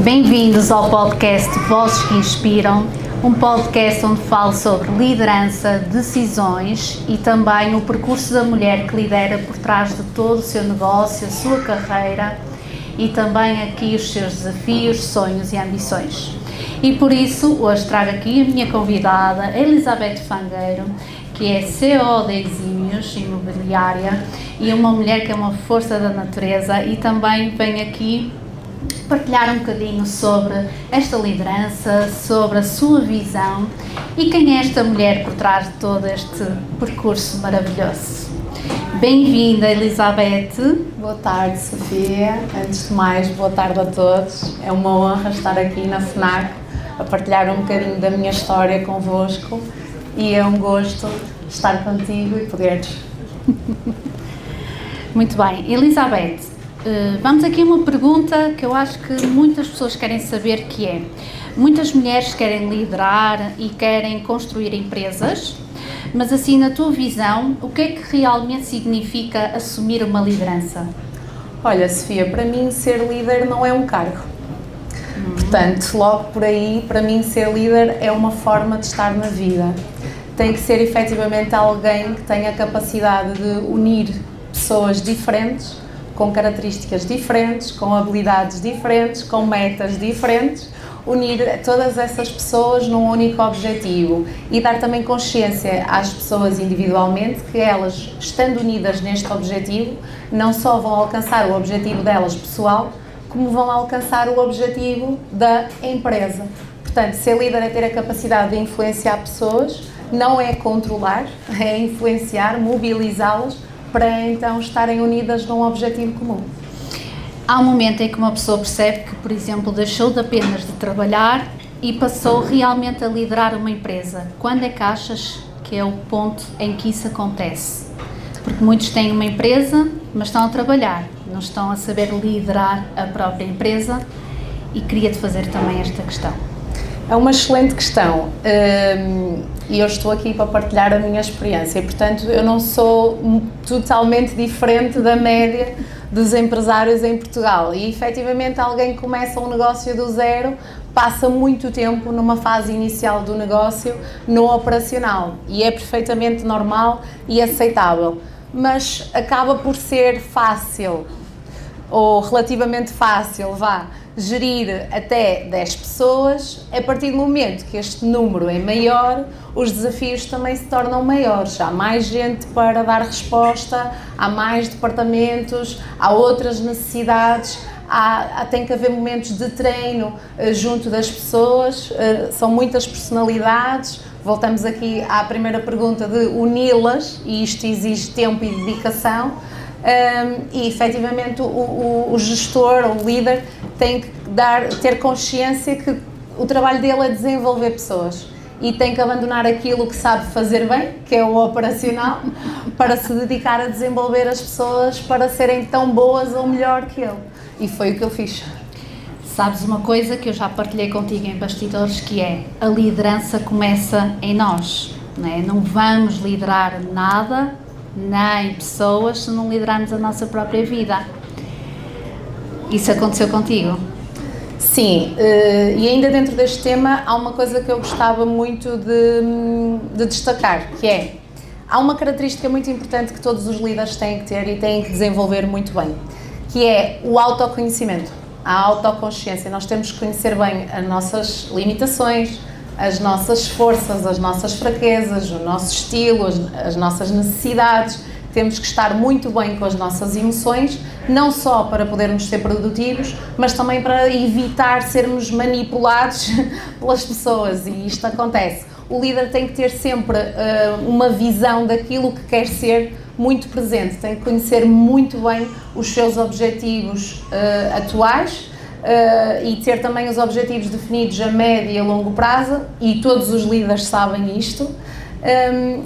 Bem-vindos ao podcast Vozes que Inspiram, um podcast onde falo sobre liderança, decisões e também o percurso da mulher que lidera por trás de todo o seu negócio, a sua carreira e também aqui os seus desafios, sonhos e ambições. E por isso, hoje trago aqui a minha convidada, Elizabeth Fangueiro, que é CEO da Exímios Imobiliária e uma mulher que é uma força da natureza, e também vem aqui partilhar um bocadinho sobre esta liderança, sobre a sua visão e quem é esta mulher por trás de todo este percurso maravilhoso. Bem-vinda, Elizabeth. Boa tarde, Sofia. Antes de mais, boa tarde a todos. É uma honra estar aqui na FNAC a partilhar um bocadinho da minha história convosco e é um gosto estar contigo e poderes. Muito bem, Elizabeth, vamos aqui a uma pergunta que eu acho que muitas pessoas querem saber, que é: muitas mulheres querem liderar e querem construir empresas, mas assim, na tua visão, o que é que realmente significa assumir uma liderança? Olha, Sofia, para mim ser líder não é um cargo. Portanto, logo por aí, para mim ser líder é uma forma de estar na vida. Tem que ser efetivamente alguém que tenha a capacidade de unir pessoas diferentes, com características diferentes, com habilidades diferentes, com metas diferentes, unir todas essas pessoas num único objetivo e dar também consciência às pessoas individualmente que elas, estando unidas neste objetivo, não só vão alcançar o objetivo delas pessoal, como vão alcançar o objetivo da empresa. Portanto, ser líder é ter a capacidade de influenciar pessoas, não é controlar, é influenciar, mobilizá-las para então estarem unidas num objetivo comum. Há um momento em que uma pessoa percebe que, por exemplo, deixou de apenas de trabalhar e passou realmente a liderar uma empresa. Quando é que achas que é o ponto em que isso acontece? Porque muitos têm uma empresa, mas estão a trabalhar, não estão a saber liderar a própria empresa, e queria-te fazer também esta questão. É uma excelente questão e eu estou aqui para partilhar a minha experiência, portanto eu não sou totalmente diferente da média dos empresários em Portugal e efetivamente alguém que começa um negócio do zero passa muito tempo numa fase inicial do negócio no operacional e é perfeitamente normal e aceitável, mas acaba por ser fácil ou relativamente fácil, gerir até 10 pessoas. A partir do momento que este número é maior, os desafios também se tornam maiores. Há mais gente para dar resposta, há mais departamentos, há outras necessidades, tem que haver momentos de treino junto das pessoas, são muitas personalidades. Voltamos aqui à primeira pergunta de uni-las, e isto exige tempo e dedicação. E efetivamente o gestor, o líder, tem que ter consciência que o trabalho dele é desenvolver pessoas e tem que abandonar aquilo que sabe fazer bem, que é o operacional, para se dedicar a desenvolver as pessoas para serem tão boas ou melhor que ele. E foi o que eu fiz. Sabes uma coisa que eu já partilhei contigo em bastidores, que é: a liderança começa em nós, não é? Não vamos liderar nada, nem pessoas, se não liderarmos a nossa própria vida. Isso aconteceu contigo? Sim, e ainda dentro deste tema há uma coisa que eu gostava muito de destacar, que é: há uma característica muito importante que todos os líderes têm que ter e têm que desenvolver muito bem, que é o autoconhecimento, a autoconsciência. Nós temos que conhecer bem as nossas limitações, as nossas forças, as nossas fraquezas, o nosso estilo, as nossas necessidades. Temos que estar muito bem com as nossas emoções, não só para podermos ser produtivos, mas também para evitar sermos manipulados pelas pessoas, e isto acontece. O líder tem que ter sempre uma visão daquilo que quer ser muito presente, tem que conhecer muito bem os seus objetivos atuais, e ter também os objetivos definidos a médio e a longo prazo, e todos os líderes sabem isto,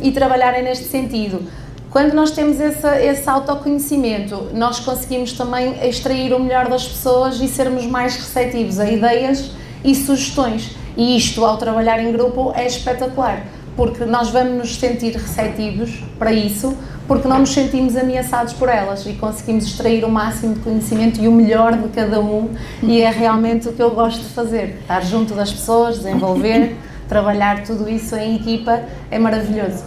e trabalharem neste sentido. Quando nós temos esse autoconhecimento, nós conseguimos também extrair o melhor das pessoas e sermos mais receptivos a ideias e sugestões. E isto, ao trabalhar em grupo, é espetacular, porque nós vamos nos sentir receptivos para isso, porque não nos sentimos ameaçados por elas e conseguimos extrair o máximo de conhecimento e o melhor de cada um, e é realmente o que eu gosto de fazer, estar junto das pessoas, desenvolver, trabalhar tudo isso em equipa, é maravilhoso.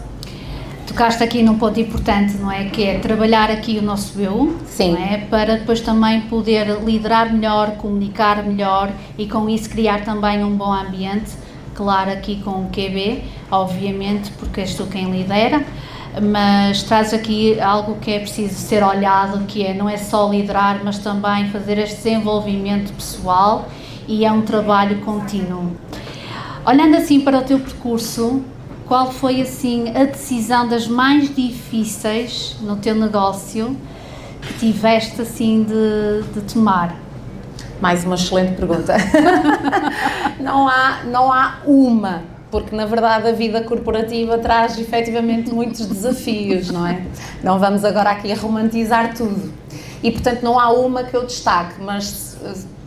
Tocaste aqui num ponto importante, não é? Que é trabalhar aqui o nosso eu, Sim. Não é? Para depois também poder liderar melhor, comunicar melhor e com isso criar também um bom ambiente, claro, aqui com o QB, obviamente, porque és tu quem lidera, mas traz aqui algo que é preciso ser olhado, que é, não é só liderar, mas também fazer este desenvolvimento pessoal, e é um trabalho contínuo. Olhando assim para o teu percurso, qual foi assim a decisão das mais difíceis no teu negócio que tiveste assim de tomar? Mais uma excelente pergunta. Não há uma, porque na verdade a vida corporativa traz efetivamente muitos desafios, não é? Não vamos agora aqui a romantizar tudo. E portanto não há uma que eu destaque, mas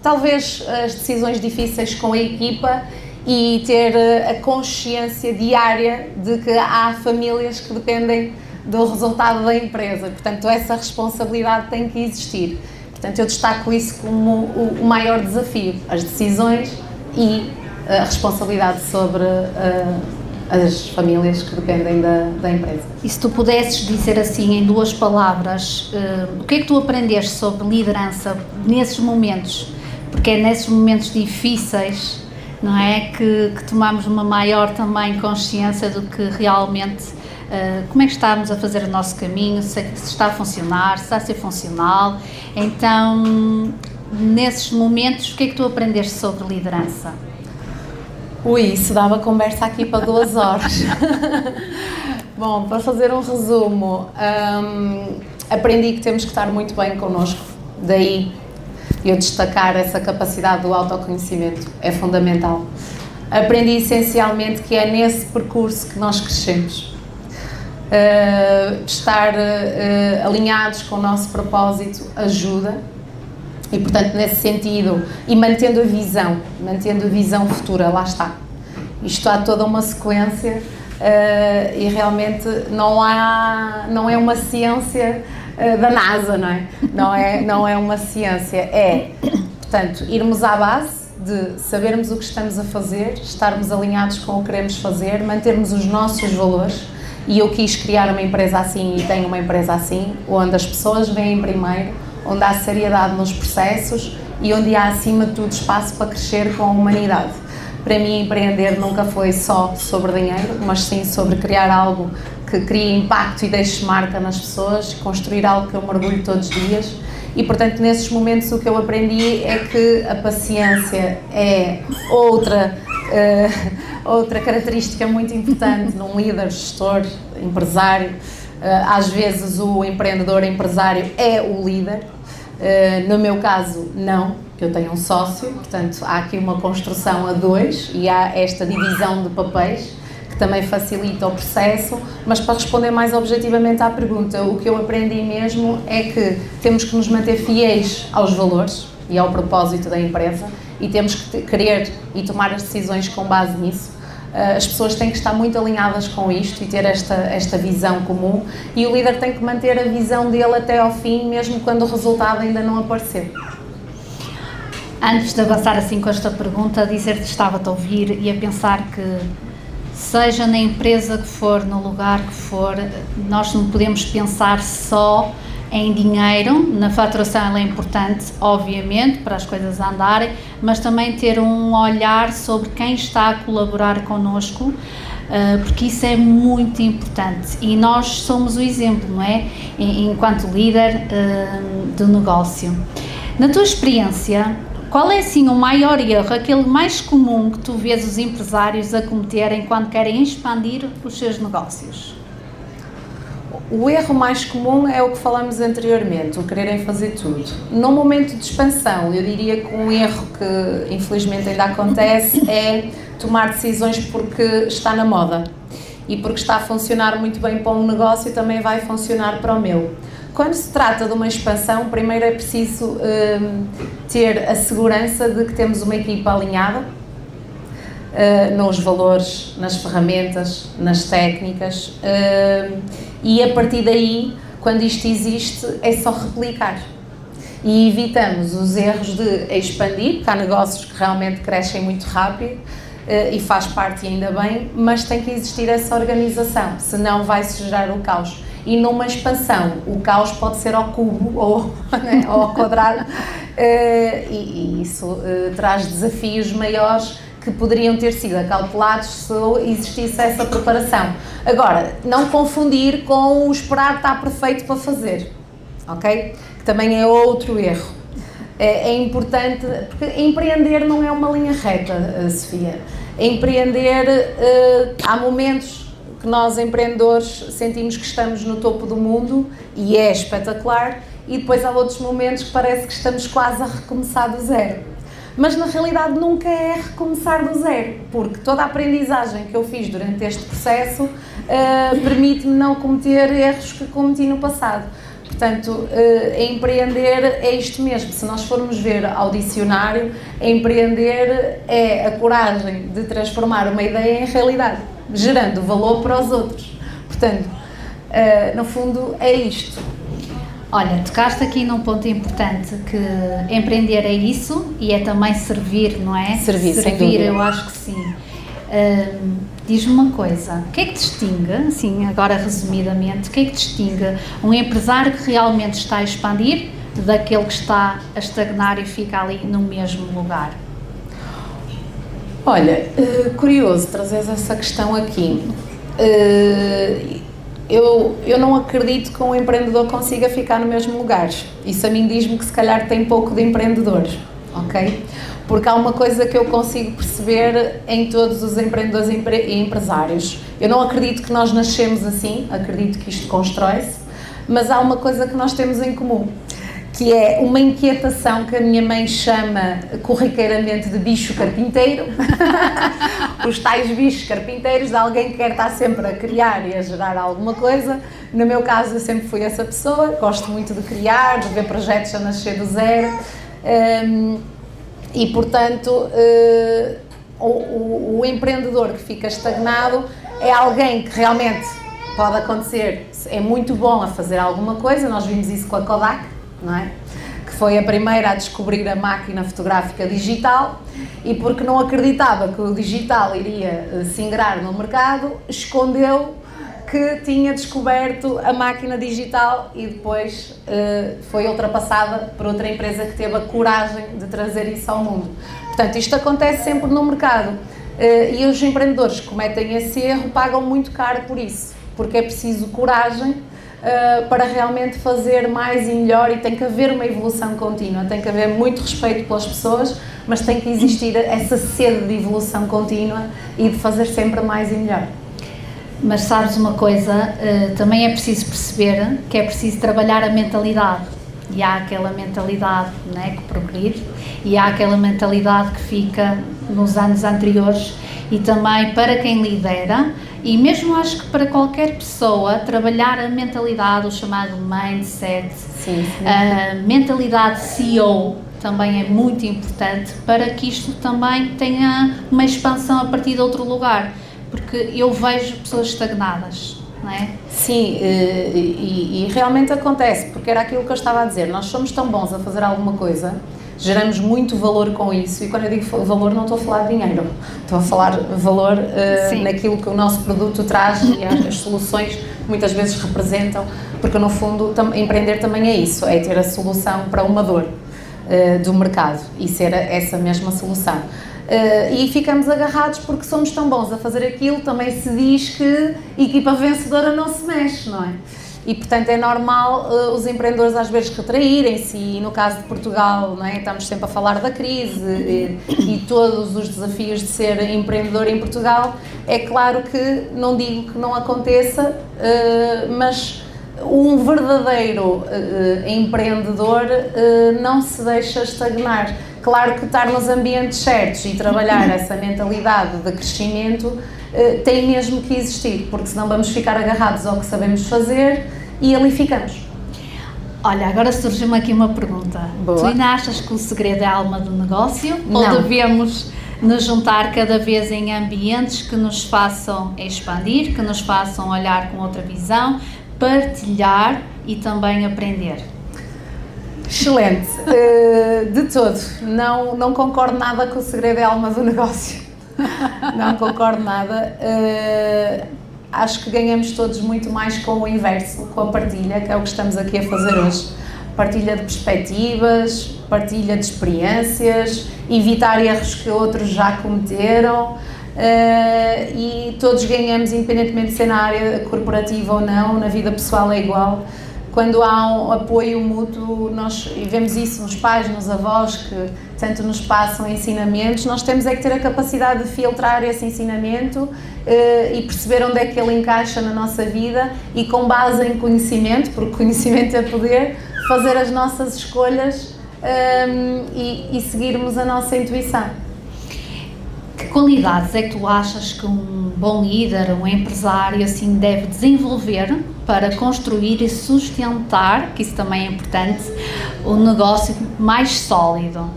talvez as decisões difíceis com a equipa e ter a consciência diária de que há famílias que dependem do resultado da empresa. Portanto, essa responsabilidade tem que existir. Portanto, eu destaco isso como o maior desafio, as decisões e a responsabilidade sobre as famílias que dependem da empresa. E se tu pudesses dizer assim em 2 palavras, o que é que tu aprendeste sobre liderança nesses momentos? Porque é nesses momentos difíceis, não é, que tomamos uma maior também consciência do que realmente, como é que estamos a fazer o nosso caminho, se está a funcionar, se está a ser funcional. Então, nesses momentos, o que é que tu aprendeste sobre liderança? Ui, isso dava conversa aqui para 2 horas. Bom, para fazer um resumo, aprendi que temos que estar muito bem connosco, daí eu destacar essa capacidade do autoconhecimento, é fundamental. Aprendi essencialmente que é nesse percurso que nós crescemos. Estar alinhados com o nosso propósito ajuda, e portanto nesse sentido, e mantendo a visão futura, lá está. Isto há toda uma sequência e realmente não é uma ciência da NASA, não é? Não é uma ciência, é, portanto, irmos à base de sabermos o que estamos a fazer, estarmos alinhados com o que queremos fazer, mantermos os nossos valores, e eu quis criar uma empresa assim e tenho uma empresa assim, onde as pessoas vêm primeiro, onde há seriedade nos processos e onde há acima de tudo espaço para crescer com a humanidade. Para mim, empreender nunca foi só sobre dinheiro, mas sim sobre criar algo que crie impacto e deixe marca nas pessoas, construir algo que eu mergulho todos os dias. E, portanto, nesses momentos o que eu aprendi é que a paciência é outra característica muito importante num líder, gestor, empresário. Às vezes o empreendedor empresário é o líder, no meu caso não, porque eu tenho um sócio, portanto há aqui uma construção a 2 e há esta divisão de papéis que também facilita o processo, mas para responder mais objetivamente à pergunta, o que eu aprendi mesmo é que temos que nos manter fiéis aos valores e ao propósito da empresa e temos que querer e tomar as decisões com base nisso. As pessoas têm que estar muito alinhadas com isto e ter esta visão comum, e o líder tem que manter a visão dele até ao fim, mesmo quando o resultado ainda não aparecer. Antes de avançar assim com esta pergunta, dizer-te que estava-te a ouvir e a pensar que, seja na empresa que for, no lugar que for, nós não podemos pensar só em dinheiro. Na faturação ela é importante, obviamente, para as coisas andarem, mas também ter um olhar sobre quem está a colaborar connosco, porque isso é muito importante e nós somos o exemplo, não é? Enquanto líder do negócio. Na tua experiência, qual é assim o maior erro, aquele mais comum que tu vês os empresários a cometerem quando querem expandir os seus negócios? O erro mais comum é o que falamos anteriormente, o quererem fazer tudo. Num momento de expansão, eu diria que um erro que infelizmente ainda acontece é tomar decisões porque está na moda e porque está a funcionar muito bem para um negócio, também vai funcionar para o meu. Quando se trata de uma expansão, primeiro é preciso ter a segurança de que temos uma equipa alinhada, nos valores, nas ferramentas, nas técnicas, e a partir daí, quando isto existe, é só replicar. E evitamos os erros de expandir, porque há negócios que realmente crescem muito rápido, e faz parte, ainda bem, mas tem que existir essa organização, senão vai-se gerar o caos. E numa expansão, o caos pode ser ao cubo ou, né, ou ao quadrado, e isso traz desafios maiores que poderiam ter sido acautelados se existisse essa preparação. Agora, não confundir com o esperar estar perfeito para fazer, ok? Que também é outro erro. É importante, porque empreender não é uma linha reta, Sofia. Empreender, há momentos que nós empreendedores sentimos que estamos no topo do mundo e é espetacular, e depois há outros momentos que parece que estamos quase a recomeçar do zero. Mas na realidade nunca é recomeçar do zero, porque toda a aprendizagem que eu fiz durante este processo permite-me não cometer erros que cometi no passado. Portanto, empreender é isto mesmo. Se nós formos ver ao dicionário, empreender é a coragem de transformar uma ideia em realidade, gerando valor para os outros. Portanto, no fundo é isto. Olha, tocaste aqui num ponto importante, que empreender é isso e é também servir, não é? Servir, eu acho que sim. Diz-me uma coisa, o que é que distingue, assim, agora resumidamente, o que é que distingue um empresário que realmente está a expandir daquele que está a estagnar e fica ali no mesmo lugar? Olha, curioso trazeres essa questão aqui. Eu não acredito que um empreendedor consiga ficar no mesmo lugar. Isso a mim diz-me que se calhar tem pouco de empreendedor, ok? Porque há uma coisa que eu consigo perceber em todos os empreendedores e empresários. Eu não acredito que nós nascemos assim, acredito que isto constrói-se, mas há uma coisa que nós temos em comum, que é uma inquietação que a minha mãe chama corriqueiramente de bicho carpinteiro. Os tais bichos carpinteiros de alguém que quer estar sempre a criar e a gerar alguma coisa. No meu caso, eu sempre fui essa pessoa, gosto muito de criar, de ver projetos a nascer do zero. E, portanto, o empreendedor que fica estagnado é alguém que realmente pode acontecer, é muito bom a fazer alguma coisa. Nós vimos isso com a Kodak, não é? Que foi a primeira a descobrir a máquina fotográfica digital, e porque não acreditava que o digital iria se ingrar no mercado, escondeu que tinha descoberto a máquina digital e depois foi ultrapassada por outra empresa que teve a coragem de trazer isso ao mundo. Portanto, isto acontece sempre no mercado, e os empreendedores que cometem esse erro pagam muito caro por isso, porque é preciso coragem para realmente fazer mais e melhor, e tem que haver uma evolução contínua, tem que haver muito respeito pelas pessoas, mas tem que existir essa sede de evolução contínua e de fazer sempre mais e melhor. Mas sabes uma coisa, também é preciso perceber que é preciso trabalhar a mentalidade. E há aquela mentalidade, né, que progride, e há aquela mentalidade que fica nos anos anteriores, e também para quem lidera, e mesmo acho que para qualquer pessoa, trabalhar a mentalidade, o chamado mindset, a mentalidade CEO, também é muito importante para que isto também tenha uma expansão a partir de outro lugar. Porque eu vejo pessoas estagnadas, não é? Sim, e realmente acontece, porque era aquilo que eu estava a dizer, nós somos tão bons a fazer alguma coisa, geramos muito valor com isso, e quando eu digo valor não estou a falar de dinheiro, estou a falar valor naquilo que o nosso produto traz e as soluções muitas vezes representam, porque no fundo empreender também é isso, é ter a solução para uma dor do mercado e ser essa mesma solução. E ficamos agarrados porque somos tão bons a fazer aquilo. Também se diz que equipa vencedora não se mexe, não é? E portanto é normal os empreendedores às vezes retraírem-se, e no caso de Portugal, não é? Estamos sempre a falar da crise e todos os desafios de ser empreendedor em Portugal. É claro que não digo que não aconteça, mas um verdadeiro empreendedor não se deixa estagnar. Claro que estar nos ambientes certos e trabalhar essa mentalidade de crescimento tem mesmo que existir, porque senão vamos ficar agarrados ao que sabemos fazer e ali ficamos. Olha, agora surgiu-me aqui uma pergunta. Boa. Tu ainda achas que o segredo é a alma do negócio? Não. Ou devemos nos juntar cada vez em ambientes que nos façam expandir, que nos façam olhar com outra visão, partilhar e também aprender? Excelente. De todo. Não concordo nada que o segredo é a alma do negócio. Não concordo nada. Acho que ganhamos todos muito mais com o inverso, com a partilha, que é o que estamos aqui a fazer hoje. Partilha de perspectivas, partilha de experiências, evitar erros que outros já cometeram, e todos ganhamos, independentemente de ser na área corporativa ou não, na vida pessoal é igual. Quando há um apoio mútuo, nós vemos isso nos pais, nos avós, que tanto nos passam ensinamentos, nós temos é que ter a capacidade de filtrar esse ensinamento e perceber onde é que ele encaixa na nossa vida e, com base em conhecimento, porque conhecimento é poder, fazer as nossas escolhas e seguirmos a nossa intuição. Que qualidades é que tu achas que um bom líder, um empresário assim deve desenvolver para construir e sustentar, que isso também é importante, um negócio mais sólido?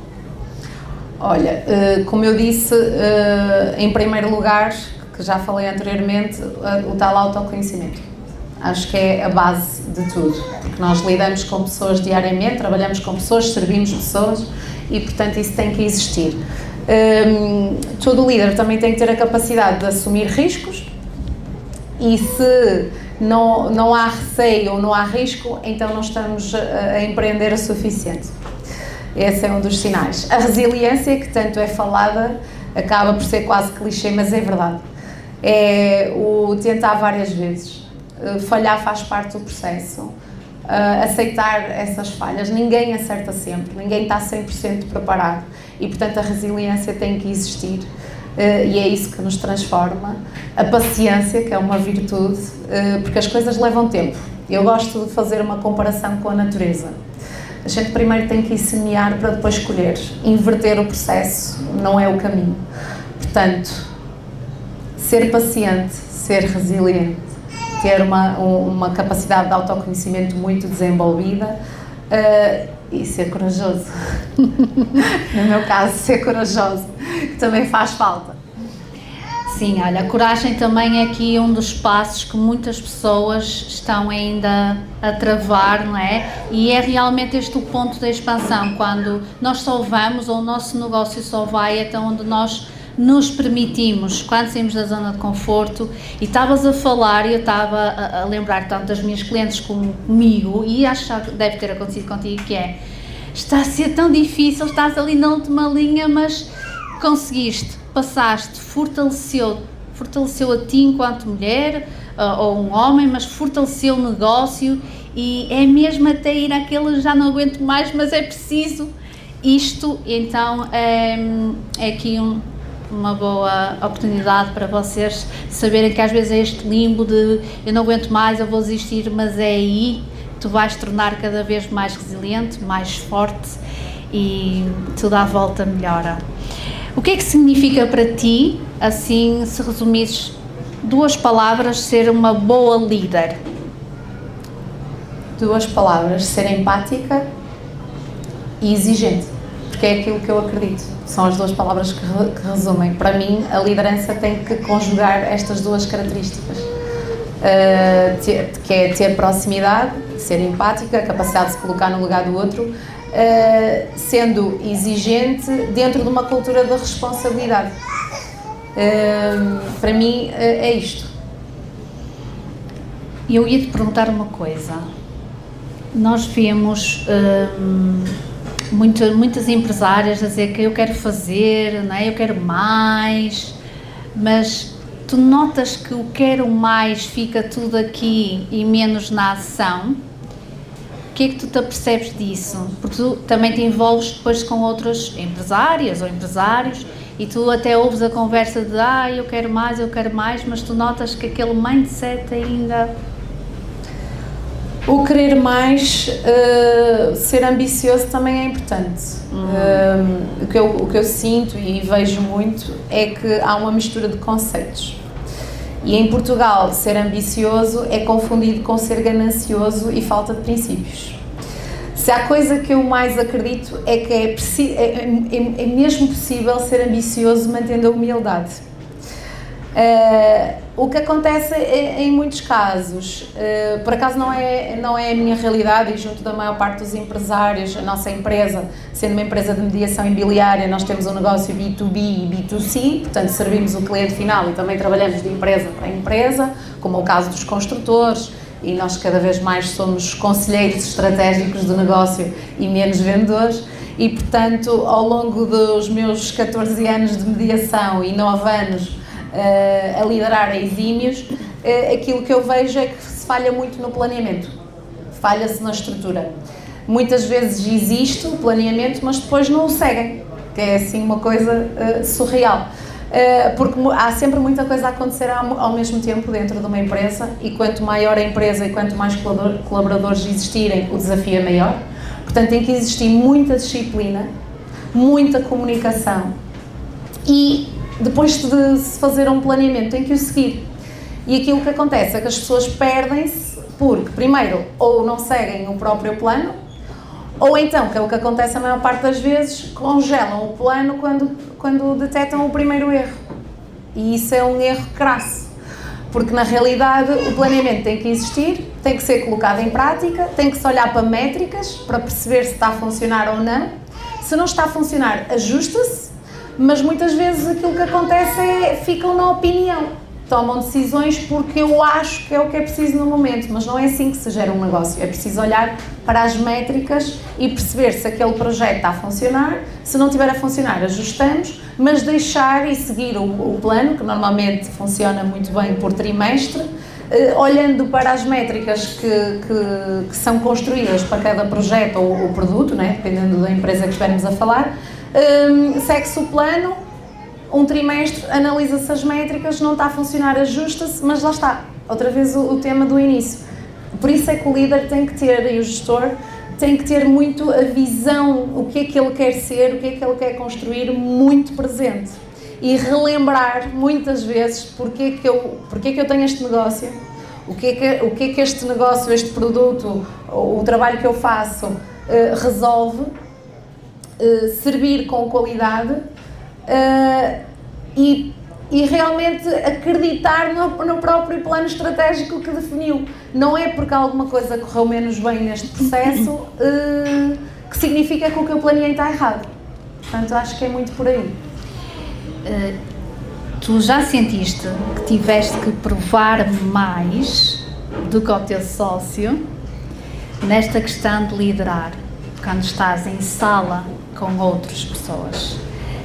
Olha, como eu disse, em primeiro lugar, que já falei anteriormente, o tal autoconhecimento. Acho que é a base de tudo, porque nós lidamos com pessoas diariamente, trabalhamos com pessoas, servimos pessoas e, portanto, isso tem que existir. Todo líder também tem que ter a capacidade de assumir riscos e, se não há receio ou não há risco, então não estamos a empreender o suficiente. Esse é um dos sinais. A resiliência, que tanto é falada, acaba por ser quase clichê, mas é verdade. É o tentar várias vezes. Falhar faz parte do processo. Aceitar essas falhas. Ninguém acerta sempre, ninguém está 100% preparado e, portanto, a resiliência tem que existir e é isso que nos transforma. A paciência, que é uma virtude, porque as coisas levam tempo. Eu gosto de fazer uma comparação com a natureza. A gente primeiro tem que ir semear para depois colher. Inverter o processo não é o caminho. Portanto, ser paciente, ser resiliente, ter uma capacidade de autoconhecimento muito desenvolvida e ser corajoso. No meu caso, ser corajoso, que também faz falta. Sim, olha, a coragem também é aqui um dos passos que muitas pessoas estão ainda a travar, não é? E é realmente este o ponto da expansão, quando nós só vamos, ou o nosso negócio só vai até onde nós nos permitimos, quando saímos da zona de conforto. E estavas a falar, e eu estava a lembrar tanto das minhas clientes como comigo, e acho que deve ter acontecido contigo, que é, está a ser tão difícil, estás ali na última linha, mas conseguiste, passaste, fortaleceu a ti enquanto mulher, ou um homem, mas fortaleceu o negócio, e é mesmo até ir àquele já não aguento mais, mas é preciso isto. Então é aqui uma boa oportunidade para vocês saberem que às vezes é este limbo de eu não aguento mais, eu vou desistir, mas é aí que tu vais tornar cada vez mais resiliente, mais forte e tudo à volta melhora. O que é que significa para ti, assim, se resumires 2 palavras, ser uma boa líder? 2 palavras: ser empática e exigente, porque é aquilo que eu acredito. São as 2 palavras que resumem. Para mim, a liderança tem que conjugar estas 2 características, que é ter proximidade, ser empática, a capacidade de se colocar no lugar do outro, sendo exigente dentro de uma cultura de responsabilidade. Para mim é isto. Eu ia te perguntar uma coisa. Nós vemos muitas empresárias a dizer que eu quero fazer, não é? Eu quero mais, mas tu notas que o quero mais fica tudo aqui e menos na ação. O que é que tu te apercebes disso? Porque tu também te envolves depois com outras empresárias ou empresários e tu até ouves a conversa de eu quero mais, mas tu notas que aquele mindset ainda... O querer mais, ser ambicioso também é importante. O que eu sinto e vejo muito é que há uma mistura de conceitos. E em Portugal, ser ambicioso é confundido com ser ganancioso e falta de princípios. Se há coisa que eu mais acredito é que é mesmo possível ser ambicioso mantendo a humildade. O que acontece em muitos casos, por acaso não é a minha realidade, e junto da maior parte dos empresários, a nossa empresa, sendo uma empresa de mediação imobiliária, nós temos um negócio B2B e B2C, portanto servimos o cliente final e também trabalhamos de empresa para empresa, como é o caso dos construtores, e nós cada vez mais somos conselheiros estratégicos do negócio e menos vendedores. E portanto, ao longo dos meus 14 anos de mediação e 9 anos a liderar a Exímios, aquilo que eu vejo é que se falha muito no planeamento, falha-se na estrutura. Muitas vezes existe o planeamento, mas depois não o seguem, que é assim uma coisa surreal. Porque há sempre muita coisa a acontecer ao mesmo tempo dentro de uma empresa, e quanto maior a empresa e quanto mais colaboradores existirem, o desafio é maior. Portanto, tem que existir muita disciplina, muita comunicação, e depois de se fazer um planeamento tem que o seguir. E aquilo que acontece é que as pessoas perdem-se porque, primeiro, ou não seguem o próprio plano, ou então, que é o que acontece a maior parte das vezes, congelam o plano quando detectam o primeiro erro. E isso é um erro crasso, porque na realidade o planeamento tem que existir, tem que ser colocado em prática, tem que se olhar para métricas para perceber se está a funcionar ou não. Se não está a funcionar, ajusta-se. Mas muitas vezes aquilo que acontece é ficam na opinião, tomam decisões porque eu acho que é o que é preciso no momento, mas não é assim que se gera um negócio. É preciso olhar para as métricas e perceber se aquele projeto está a funcionar. Se não estiver a funcionar, ajustamos, mas deixar e seguir o plano, que normalmente funciona muito bem por trimestre, olhando para as métricas que são construídas para cada projeto ou produto, né, dependendo da empresa que estivermos a falar. Segue-se o plano, um trimestre, analisa-se as métricas, não está a funcionar, ajusta-se, mas lá está, outra vez o tema do início. Por isso é que o líder tem que ter, e o gestor, tem que ter muito a visão, o que é que ele quer ser, o que é que ele quer construir, muito presente. E relembrar, muitas vezes, porque é que eu tenho este negócio, o que é que este negócio, este produto, o trabalho que eu faço resolve, servir com qualidade e realmente acreditar no próprio plano estratégico que definiu. Não é porque alguma coisa correu menos bem neste processo que significa que o que eu planeei está errado. Portanto, acho que é muito por aí. Tu já sentiste que tiveste que provar mais do que o teu sócio nesta questão de liderar, quando estás em sala com outras pessoas?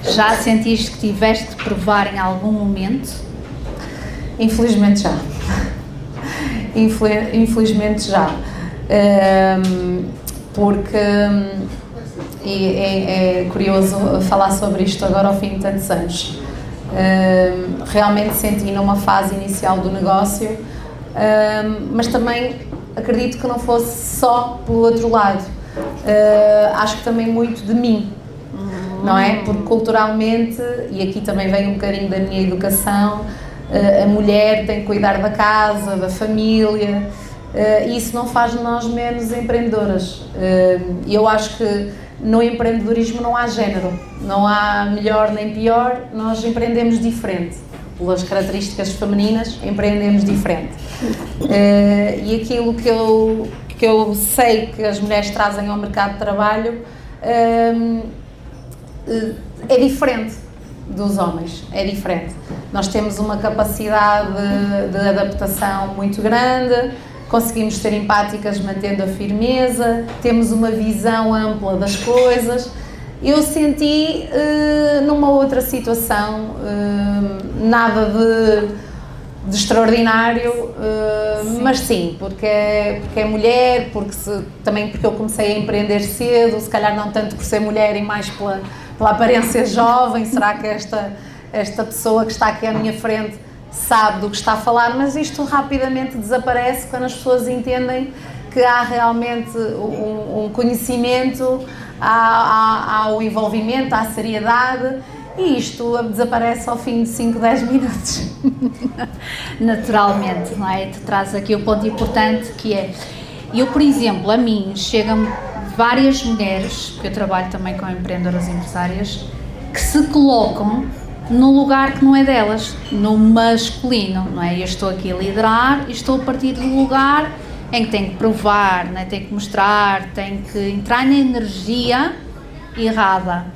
Já sentiste que tiveste que provar em algum momento? Infelizmente já. Infelizmente já. Porque é curioso falar sobre isto agora ao fim de tantos anos. Realmente senti numa fase inicial do negócio, mas também acredito que não fosse só pelo outro lado. Acho que também muito de mim, não é? Porque culturalmente, e aqui também vem um bocadinho da minha educação, a mulher tem que cuidar da casa, da família, e isso não faz de nós menos empreendedoras. E eu acho que no empreendedorismo não há género, não há melhor nem pior, nós empreendemos diferente. Pelas características femininas, empreendemos diferente. E aquilo que eu sei que as mulheres trazem ao mercado de trabalho é diferente dos homens, é diferente. Nós temos uma capacidade de adaptação muito grande, conseguimos ser empáticas mantendo a firmeza, temos uma visão ampla das coisas. Eu senti numa outra situação, nada de extraordinário, mas sim, porque é mulher, também porque eu comecei a empreender cedo, se calhar não tanto por ser mulher e mais pela aparência jovem. Será que esta pessoa que está aqui à minha frente sabe do que está a falar? Mas isto rapidamente desaparece quando as pessoas entendem que há realmente um conhecimento, há o envolvimento, há a seriedade, e isto desaparece ao fim de 5, 10 minutos. Naturalmente, não é? Tu trazes aqui o ponto importante, que é, eu, por exemplo, a mim chega-me várias mulheres, porque eu trabalho também com empreendedoras empresárias, que se colocam num lugar que não é delas, no masculino, não é? Eu estou aqui a liderar e estou a partir do lugar em que tenho que provar, não é? Tenho que mostrar, tenho que entrar na energia errada.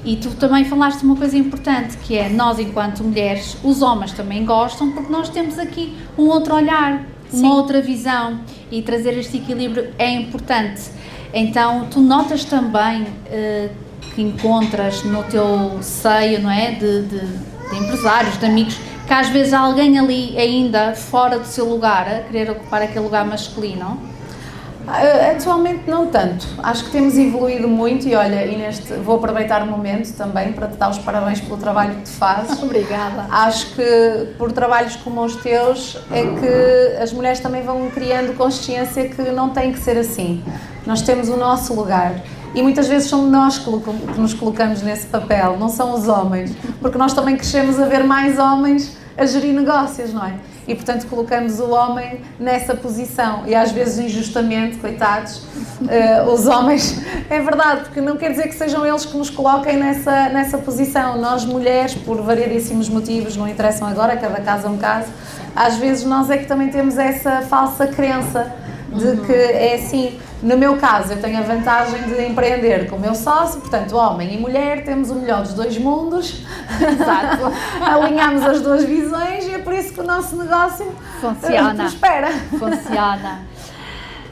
E tu também falaste de uma coisa importante, que é nós enquanto mulheres, os homens também gostam, porque nós temos aqui um outro olhar, uma outra visão, e trazer este equilíbrio é importante. Então tu notas também que encontras no teu seio, não é, de empresários, de amigos, que às vezes há alguém ali ainda fora do seu lugar, a querer ocupar aquele lugar masculino? Atualmente não tanto, acho que temos evoluído muito e olha, Inês, vou aproveitar o momento também para te dar os parabéns pelo trabalho que tu fazes. Obrigada. Acho que por trabalhos como os teus é que as mulheres também vão criando consciência que não tem que ser assim, nós temos o nosso lugar. E muitas vezes somos nós que nos colocamos nesse papel, não são os homens, porque nós também crescemos a ver mais homens a gerir negócios, não é? E portanto colocamos o homem nessa posição e às vezes injustamente, coitados, os homens, é verdade, porque não quer dizer que sejam eles que nos coloquem nessa posição. Nós mulheres, por variedíssimos motivos, não interessam agora, cada caso é um caso, às vezes nós é que também temos essa falsa crença de que é assim. No meu caso, eu tenho a vantagem de empreender com o meu sócio, portanto, homem e mulher, temos o melhor dos dois mundos. Exato. Alinhamos as duas visões e é por isso que o nosso negócio prospera. Funciona.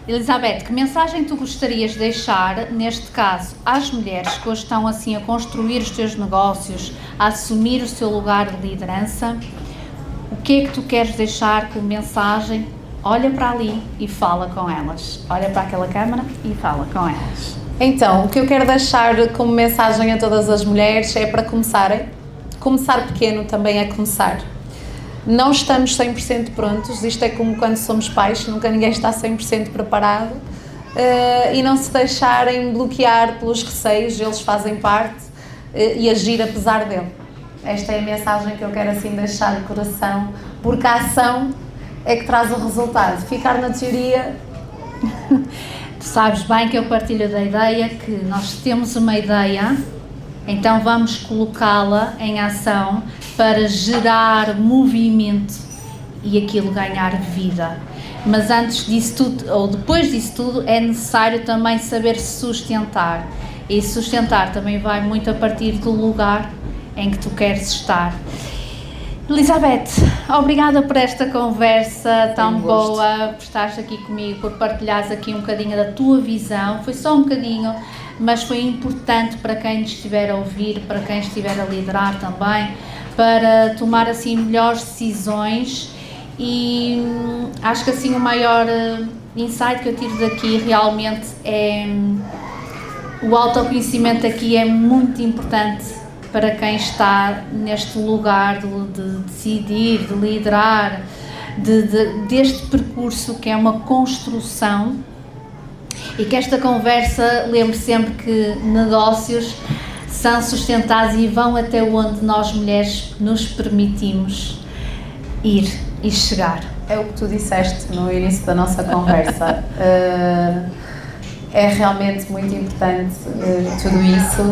Elizabeth, que mensagem tu gostarias de deixar, neste caso, às mulheres que hoje estão assim a construir os teus negócios, a assumir o seu lugar de liderança? O que é que tu queres deixar como mensagem? Olha para ali e fala com elas. Olha para aquela câmara e fala com elas. Então, o que eu quero deixar como mensagem a todas as mulheres é para começarem. Começar pequeno também é começar. Não estamos 100% prontos, isto é como quando somos pais, nunca ninguém está 100% preparado. E não se deixarem bloquear pelos receios, eles fazem parte, e agir apesar dele. Esta é a mensagem que eu quero assim deixar de coração, porque a ação é que traz o resultado. Ficar na teoria... Tu sabes bem que eu partilho da ideia que nós temos uma ideia, então vamos colocá-la em ação para gerar movimento e aquilo ganhar vida. Mas antes disso tudo, ou depois disso tudo, é necessário também saber sustentar. E sustentar também vai muito a partir do lugar em que tu queres estar. Elizabeth, obrigada por esta conversa tão boa, por estares aqui comigo, por partilhares aqui um bocadinho da tua visão. Foi só um bocadinho, mas foi importante para quem estiver a ouvir, para quem estiver a liderar também, para tomar assim melhores decisões. E acho que assim o maior insight que eu tiro daqui realmente é o autoconhecimento aqui é muito importante para quem está neste lugar de decidir, de liderar, deste percurso que é uma construção, e que esta conversa lembre sempre que negócios são sustentados e vão até onde nós mulheres nos permitimos ir e chegar. É o que tu disseste no início da nossa conversa. É realmente muito importante tudo isso.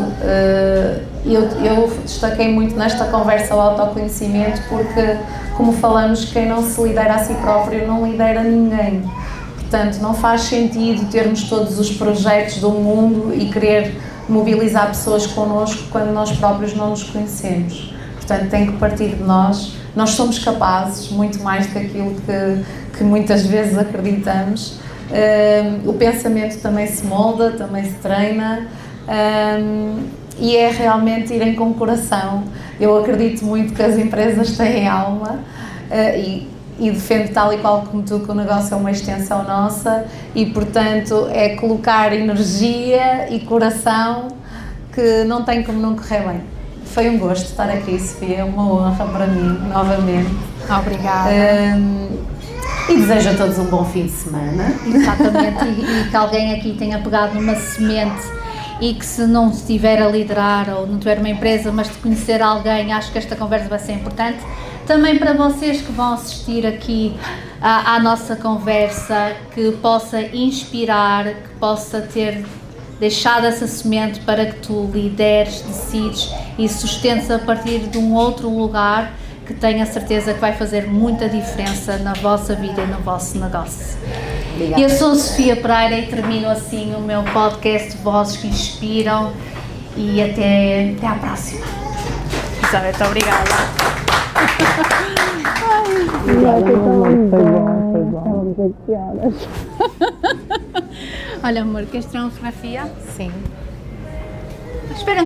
Eu destaquei muito nesta conversa o autoconhecimento porque, como falamos, quem não se lidera a si próprio não lidera ninguém. Portanto, não faz sentido termos todos os projetos do mundo e querer mobilizar pessoas connosco quando nós próprios não nos conhecemos. Portanto, tem que partir de nós. Nós somos capazes, muito mais do que aquilo que muitas vezes acreditamos. O pensamento também se molda, também se treina, e é realmente irem com o coração. Eu acredito muito que as empresas têm alma, e defendo tal e qual como tu que o negócio é uma extensão nossa e, portanto, é colocar energia e coração que não tem como não correr bem. Foi um gosto estar aqui, Sofia, é uma honra para mim, novamente. Obrigada. E desejo a todos um bom fim de semana. Exatamente, e que alguém aqui tenha pegado numa semente e que, se não estiver a liderar ou não tiver uma empresa, mas de conhecer alguém, acho que esta conversa vai ser importante. Também para vocês que vão assistir aqui à nossa conversa, que possa inspirar, que possa ter deixado essa semente para que tu lideres, decides e sustentes a partir de um outro lugar que tenho a certeza que vai fazer muita diferença na vossa vida e no vosso negócio. Obrigada. Eu sou a Sofia Pereira e termino assim o meu podcast Vozes que Inspiram e até à próxima. Elizabeth, obrigada. Foi bom. Olha, amor, queres tirar uma fotografia? Sim. Espera